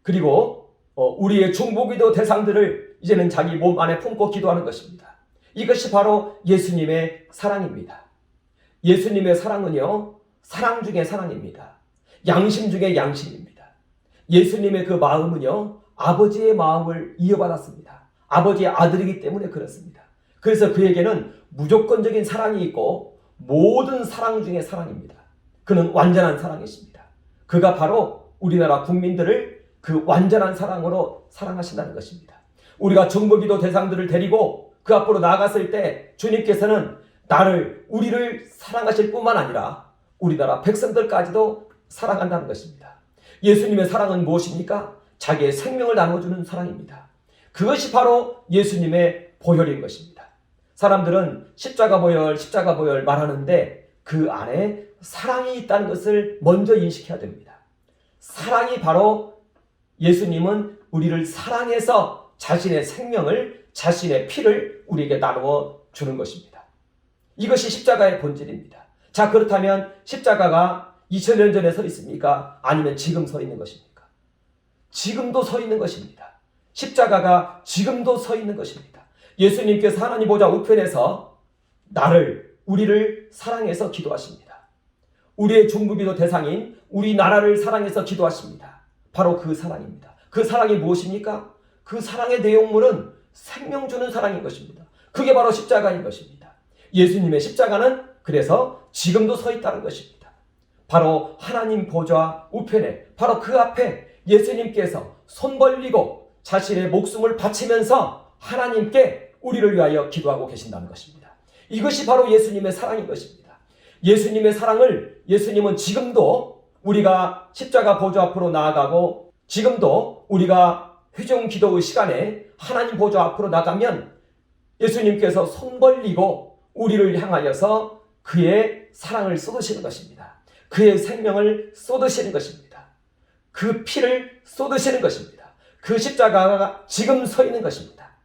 그리고 우리의 중보기도 대상들을 이제는 자기 몸 안에 품고 기도하는 것입니다. 이것이 바로 예수님의 사랑입니다. 예수님의 사랑은요, 사랑 중에 사랑입니다. 양심 중에 양심입니다. 예수님의 그 마음은요, 아버지의 마음을 이어받았습니다. 아버지의 아들이기 때문에 그렇습니다. 그래서 그에게는 무조건적인 사랑이 있고 모든 사랑 중에 사랑입니다. 그는 완전한 사랑이십니다. 그가 바로 우리나라 국민들을 그 완전한 사랑으로 사랑하신다는 것입니다. 우리가 중보기도 대상들을 데리고 그 앞으로 나아갔을 때 주님께서는 우리를 사랑하실 뿐만 아니라 우리나라 백성들까지도 사랑한다는 것입니다. 예수님의 사랑은 무엇입니까? 자기의 생명을 나눠주는 사랑입니다. 그것이 바로 예수님의 보혈인 것입니다. 사람들은 십자가 보혈 말하는데 그 안에 사랑이 있다는 것을 먼저 인식해야 됩니다. 사랑이 바로 예수님은 우리를 사랑해서 자신의 생명을 자신의 피를 우리에게 나누어 주는 것입니다. 이것이 십자가의 본질입니다. 자, 그렇다면 십자가가 2000년 전에 서 있습니까? 아니면 지금 서 있는 것입니까? 지금도 서 있는 것입니다. 십자가가 지금도 서 있는 것입니다. 예수님께서 하나님 보좌 우편에서 우리를 사랑해서 기도하십니다. 우리의 중보기도 대상인 우리나라를 사랑해서 기도하십니다. 바로 그 사랑입니다. 그 사랑이 무엇입니까? 그 사랑의 내용물은 생명 주는 사랑인 것입니다. 그게 바로 십자가인 것입니다. 예수님의 십자가는 그래서 지금도 서 있다는 것입니다. 바로 하나님 보좌 우편에, 바로 그 앞에 예수님께서 손 벌리고 자신의 목숨을 바치면서 하나님께 우리를 위하여 기도하고 계신다는 것입니다. 이것이 바로 예수님의 사랑인 것입니다. 예수님의 사랑을 예수님은 지금도 우리가 십자가 보좌 앞으로 나아가고 지금도 우리가 회중 기도의 시간에 하나님 보좌 앞으로 나가면 예수님께서 손 벌리고 우리를 향하여서 그의 사랑을 쏟으시는 것입니다. 그의 생명을 쏟으시는 것입니다. 그 피를 쏟으시는 것입니다. 그 십자가가 지금 서 있는 것입니다.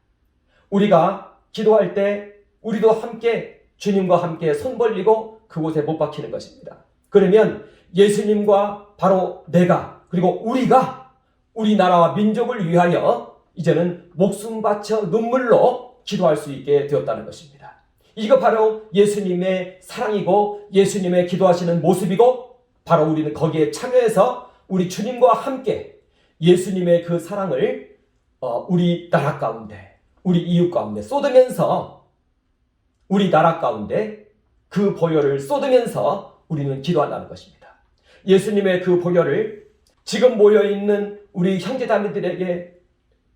우리가 기도할 때 우리도 함께 주님과 함께 손 벌리고 그곳에 못 박히는 것입니다. 그러면 예수님과 바로 내가 그리고 우리가 우리나라와 민족을 위하여 이제는 목숨 바쳐 눈물로 기도할 수 있게 되었다는 것입니다. 이거 바로 예수님의 사랑이고 예수님의 기도하시는 모습이고 바로 우리는 거기에 참여해서 우리 주님과 함께 예수님의 그 사랑을 우리 나라 가운데 우리 이웃 가운데 쏟으면서 우리 나라 가운데 그 보혈을 쏟으면서 우리는 기도한다는 것입니다. 예수님의 그 보혈을 지금 모여있는 우리 형제자매들에게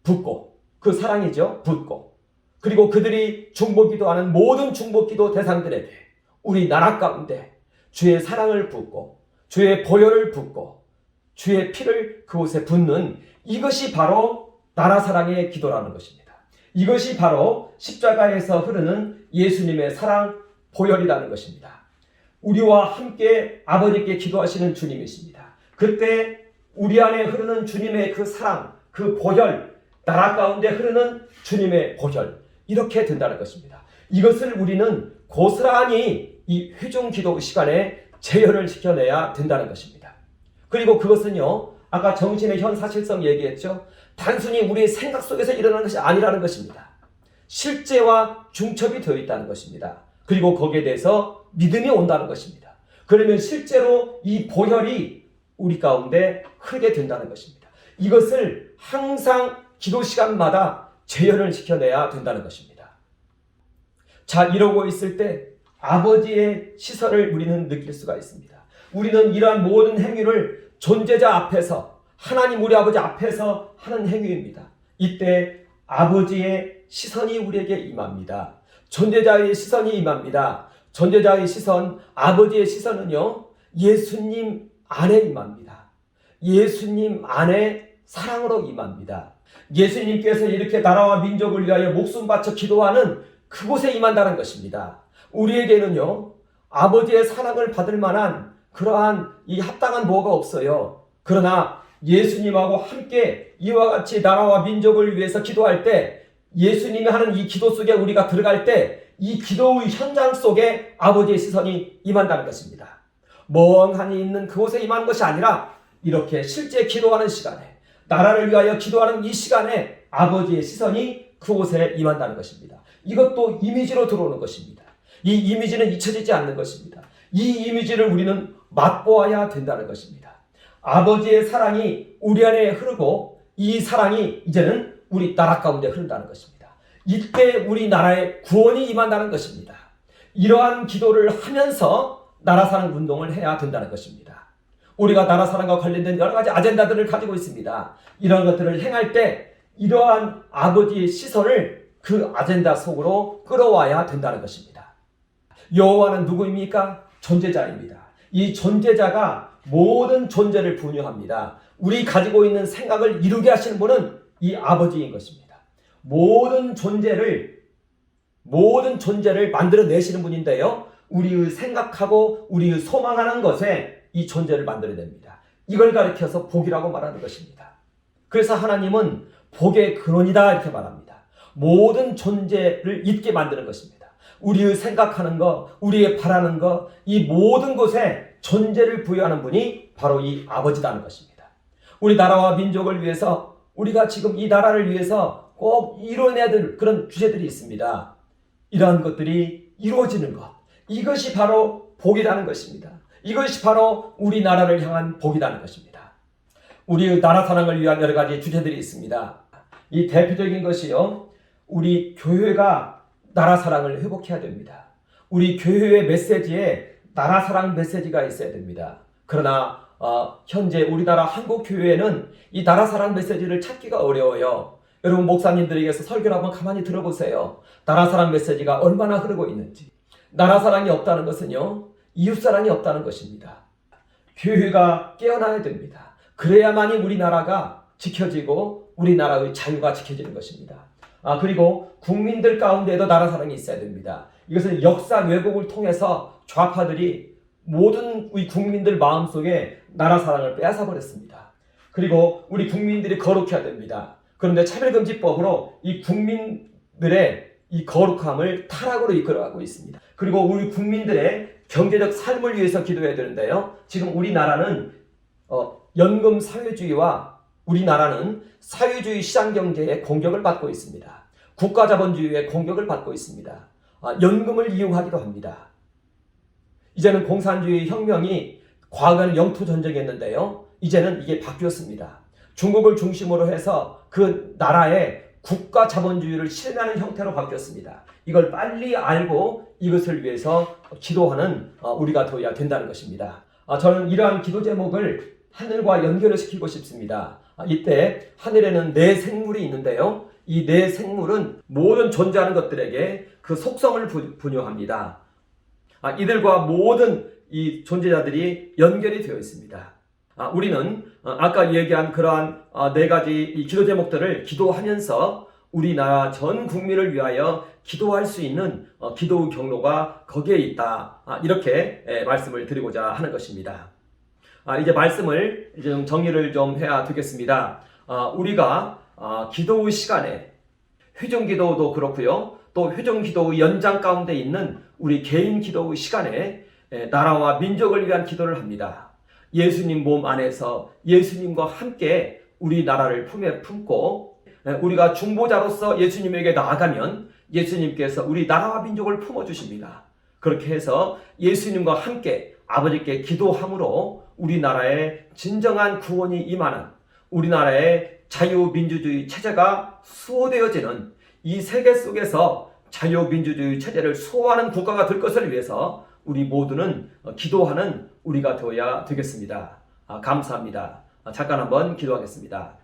붓고 그 사랑이죠. 붓고 그리고 그들이 중보기도하는 모든 중보기도 대상들에게 우리 나라 가운데 주의 사랑을 붓고 주의 보혈을 붓고 주의 피를 그곳에 붓는 이것이 바로 나라 사랑의 기도라는 것입니다. 이것이 바로 십자가에서 흐르는 예수님의 사랑 보혈이라는 것입니다. 우리와 함께 아버지께 기도하시는 주님이십니다. 그때 우리 안에 흐르는 주님의 그 사랑, 그 보혈, 나라 가운데 흐르는 주님의 보혈 이렇게 된다는 것입니다. 이것을 우리는 고스란히 이 회중 기도 시간에 재현을 시켜내야 된다는 것입니다. 그리고 그것은요, 아까 정신의 현사실성 얘기했죠. 단순히 우리의 생각 속에서 일어나는 것이 아니라는 것입니다. 실제와 중첩이 되어 있다는 것입니다. 그리고 거기에 대해서 믿음이 온다는 것입니다. 그러면 실제로 이 보혈이 우리 가운데 흐르게 된다는 것입니다. 이것을 항상 기도 시간마다 재현을 시켜내야 된다는 것입니다. 자, 이러고 있을 때 아버지의 시선을 우리는 느낄 수가 있습니다. 우리는 이러한 모든 행위를 존재자 앞에서 하나님 우리 아버지 앞에서 하는 행위입니다. 이때 아버지의 시선이 우리에게 임합니다. 존재자의 시선이 임합니다. 존재자의 시선, 아버지의 시선은요, 예수님 안에 임합니다. 예수님 안에 사랑으로 임합니다. 예수님께서 이렇게 나라와 민족을 위하여 목숨 바쳐 기도하는 그곳에 임한다는 것입니다. 우리에게는요, 아버지의 사랑을 받을 만한 그러한 이 합당한 뭐가 없어요. 그러나 예수님하고 함께 이와 같이 나라와 민족을 위해서 기도할 때 예수님이 하는 이 기도 속에 우리가 들어갈 때 이 기도의 현장 속에 아버지의 시선이 임한다는 것입니다. 멍하니 있는 그곳에 임하는 것이 아니라 이렇게 실제 기도하는 시간에 나라를 위하여 기도하는 이 시간에 아버지의 시선이 그곳에 임한다는 것입니다. 이것도 이미지로 들어오는 것입니다. 이 이미지는 잊혀지지 않는 것입니다. 이 이미지를 우리는 맛보아야 된다는 것입니다. 아버지의 사랑이 우리 안에 흐르고 이 사랑이 이제는 우리 나라 가운데 흐른다는 것입니다. 이때 우리나라에 구원이 임한다는 것입니다. 이러한 기도를 하면서 나라 사랑 운동을 해야 된다는 것입니다. 우리가 나라 사랑과 관련된 여러 가지 아젠다들을 가지고 있습니다. 이런 것들을 행할 때 이러한 아버지의 시선을 그 아젠다 속으로 끌어와야 된다는 것입니다. 여호와는 누구입니까? 존재자입니다. 이 존재자가 모든 존재를 분유합니다. 우리 가지고 있는 생각을 이루게 하시는 분은 이 아버지인 것입니다. 모든 존재를 만들어내시는 분인데요. 우리의 생각하고 우리의 소망하는 것에 이 존재를 만들어냅니다. 이걸 가리켜서 복이라고 말하는 것입니다. 그래서 하나님은 복의 근원이다 이렇게 말합니다. 모든 존재를 잊게 만드는 것입니다. 우리의 생각하는 것, 우리의 바라는 것, 이 모든 것에 존재를 부여하는 분이 바로 이 아버지라는 것입니다. 우리 나라와 민족을 위해서, 우리가 지금 이 나라를 위해서 꼭 이뤄내야 될 그런 주제들이 있습니다. 이러한 것들이 이루어지는 것, 이것이 바로 복이라는 것입니다. 이것이 바로 우리나라를 향한 복이라는 것입니다. 우리의 나라 사랑을 위한 여러 가지 주제들이 있습니다. 이 대표적인 것이요, 우리 교회가 나라 사랑을 회복해야 됩니다. 우리 교회의 메시지에 나라 사랑 메시지가 있어야 됩니다. 그러나 현재 우리나라 한국 교회에는 이 나라 사랑 메시지를 찾기가 어려워요. 여러분, 목사님들에게서 설교를 한번 가만히 들어보세요. 나라 사랑 메시지가 얼마나 흐르고 있는지. 나라 사랑이 없다는 것은요, 이웃 사랑이 없다는 것입니다. 교회가 깨어나야 됩니다. 그래야만이 우리나라가 지켜지고 우리나라의 자유가 지켜지는 것입니다. 그리고 국민들 가운데도 나라 사랑이 있어야 됩니다. 이것은 역사 왜곡을 통해서 좌파들이 모든 우리 국민들 마음속에 나라 사랑을 빼앗아 버렸습니다. 그리고 우리 국민들이 거룩해야 됩니다. 그런데 차별금지법으로 이 국민들의 이 거룩함을 타락으로 이끌어가고 있습니다. 그리고 우리 국민들의 경제적 삶을 위해서 기도해야 되는데요. 지금 우리나라는 연금 사회주의와 우리나라는 사회주의 시장경제의 공격을 받고 있습니다. 국가자본주의의 공격을 받고 있습니다. 연금을 이용하기도 합니다. 이제는 공산주의 혁명이 과거에는 영토전쟁이었는데요. 이제는 이게 바뀌었습니다. 중국을 중심으로 해서 그 나라의 국가자본주의를 실현하는 형태로 바뀌었습니다. 이걸 빨리 알고 이것을 위해서 기도하는 우리가 되어야 된다는 것입니다. 저는 이러한 기도 제목을 하늘과 연결을 시키고 싶습니다. 이때 하늘에는 네 생물이 있는데요. 이 네 생물은 모든 존재하는 것들에게 그 속성을 분유합니다. 이들과 모든 이 존재자들이 연결이 되어 있습니다. 우리는 아까 얘기한 그러한 네 가지 이 기도 제목들을 기도하면서 우리나라 전 국민을 위하여 기도할 수 있는 기도의 경로가 거기에 있다. 이렇게 말씀을 드리고자 하는 것입니다. 이제 말씀을 이제 좀 정리를 좀 해야 되겠습니다. 우리가 기도의 시간에 회중기도도 그렇고요. 또 회중기도의 연장 가운데 있는 우리 개인 기도의 시간에 나라와 민족을 위한 기도를 합니다. 예수님 몸 안에서 예수님과 함께 우리 나라를 품에 품고 우리가 중보자로서 예수님에게 나아가면 예수님께서 우리 나라와 민족을 품어주십니다. 그렇게 해서 예수님과 함께 아버지께 기도함으로 우리나라의 진정한 구원이 임하는, 우리나라의 자유민주주의 체제가 수호되어지는, 이 세계 속에서 자유민주주의 체제를 수호하는 국가가 될 것을 위해서 우리 모두는 기도하는 우리가 되어야 되겠습니다. 감사합니다. 잠깐 한번 기도하겠습니다.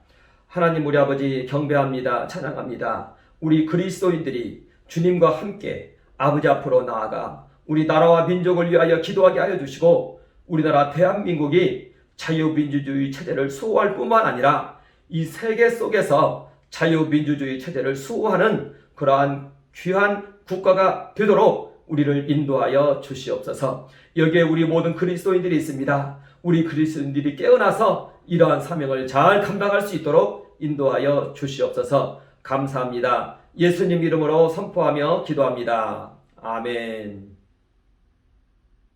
하나님 우리 아버지 경배합니다. 찬양합니다. 우리 그리스도인들이 주님과 함께 아버지 앞으로 나아가 우리 나라와 민족을 위하여 기도하게 하여 주시고, 우리나라 대한민국이 자유민주주의 체제를 수호할 뿐만 아니라 이 세계 속에서 자유민주주의 체제를 수호하는 그러한 귀한 국가가 되도록 우리를 인도하여 주시옵소서. 여기에 우리 모든 그리스도인들이 있습니다. 우리 그리스도인들이 깨어나서 이러한 사명을 잘 감당할 수 있도록 인도하여 주시옵소서. 감사합니다. 예수님 이름으로 선포하며 기도합니다. 아멘.